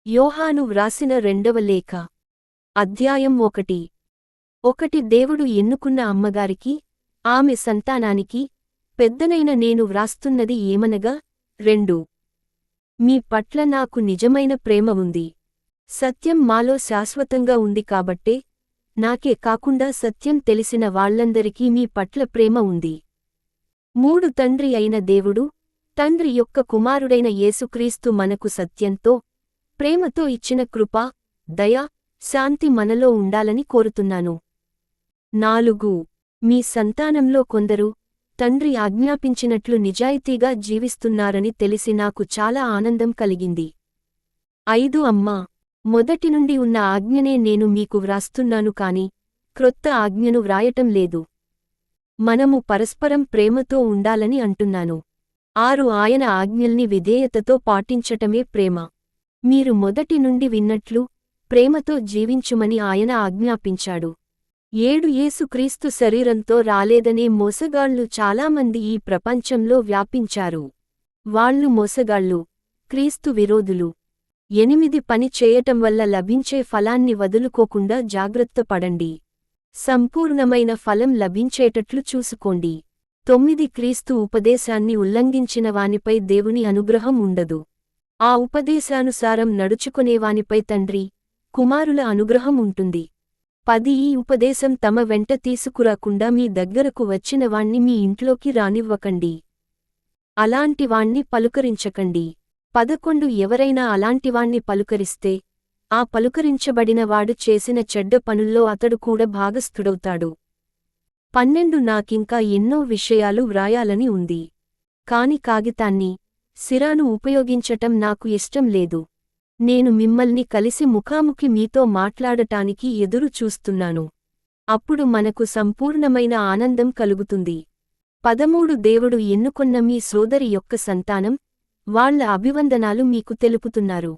యోహాను వ్రాసిన రెండవ లేఖ అధ్యాయం 1 దేవుడు ఎన్నుకున్న అమ్మగారికి ఆమె సంతానానికి పెద్దనైన నేను వ్రాస్తున్నది ఏమనగా 2 మీ పట్ల నాకు నిజమైన ప్రేమ ఉంది. సత్యం మాలో శాశ్వతంగా ఉంది కాబట్టే నాకే కాకుండా సత్యం తెలిసిన వాళ్లందరికీ మీ పట్ల ప్రేమ ఉంది. 3 తండ్రి అయిన దేవుడు తండ్రి యొక్క కుమారుడైన యేసుక్రీస్తు మనకు సత్యంతో ప్రేమతో ఇచ్చిన కృప, దయ, శాంతి మనలో ఉండాలని కోరుతున్నాను. 4 మీ సంతానంలో కొందరు తండ్రి ఆజ్ఞాపించినట్లు నిజాయితీగా జీవిస్తున్నారని తెలిసి నాకు చాలా ఆనందం కలిగింది. 5 అమ్మా, మొదటి నుండి ఉన్న ఆజ్ఞనే నేను మీకు వ్రాస్తున్నాను కాని క్రొత్త ఆజ్ఞను వ్రాయటం లేదు. మనము పరస్పరం ప్రేమతో ఉండాలని అంటున్నాను. 6 ఆయన ఆజ్ఞల్ని విధేయతతో పాటించటమే ప్రేమ. మీరు మొదటి నుండి విన్నట్లు ప్రేమతో జీవించుమని ఆయన ఆజ్ఞాపించాడు. 7 యేసుక్రీస్తు శరీరంతో రాలేదనే మోసగాళ్లు చాలామంది ఈ ప్రపంచంలో వ్యాపించారు. వాళ్ళు మోసగాళ్ళు, క్రీస్తు విరోధులు. 8 పని చేయటం వల్ల లభించే ఫలాన్ని వదులుకోకుండా జాగ్రత్త పడండి. సంపూర్ణమైన ఫలం లభించేటట్లు చూసుకోండి. 9 క్రీస్తు ఉపదేశాన్ని ఉల్లంఘించిన వానిపై దేవుని అనుగ్రహం ఉండదు. ఆ ఉపదేశానుసారం నడుచుకునేవానిపై తండ్రి, కుమారుల అనుగ్రహం ఉంటుంది. 10 ఈ ఉపదేశం తమ వెంట తీసుకురాకుండా మీ దగ్గరకు వచ్చినవాణ్ణి మీ ఇంట్లోకి రానివ్వకండి. అలాంటివాణ్ణి పలుకరించకండి. 11 ఎవరైనా అలాంటివాణ్ణి పలుకరిస్తే ఆ పలుకరించబడినవాడు చేసిన చెడ్డ పనుల్లో అతడు కూడా భాగస్థుడవుతాడు. 12 నాకింకా ఎన్నో విషయాలు వ్రాయాలని ఉంది. కాని కాగితాన్ని, సిరాను ఉపయోగించటం నాకు ఇష్టం లేదు. నేను మిమ్మల్ని కలిసి ముఖాముఖి మీతో మాట్లాడటానికి ఎదురు చూస్తున్నాను. అప్పుడు మనకు సంపూర్ణమైన ఆనందం కలుగుతుంది. 13 దేవుడు ఎన్నుకొన్న మీ సోదరి యొక్క సంతానం, వాళ్ళ అభివందనాలు మీకు తెలుపుతున్నారు.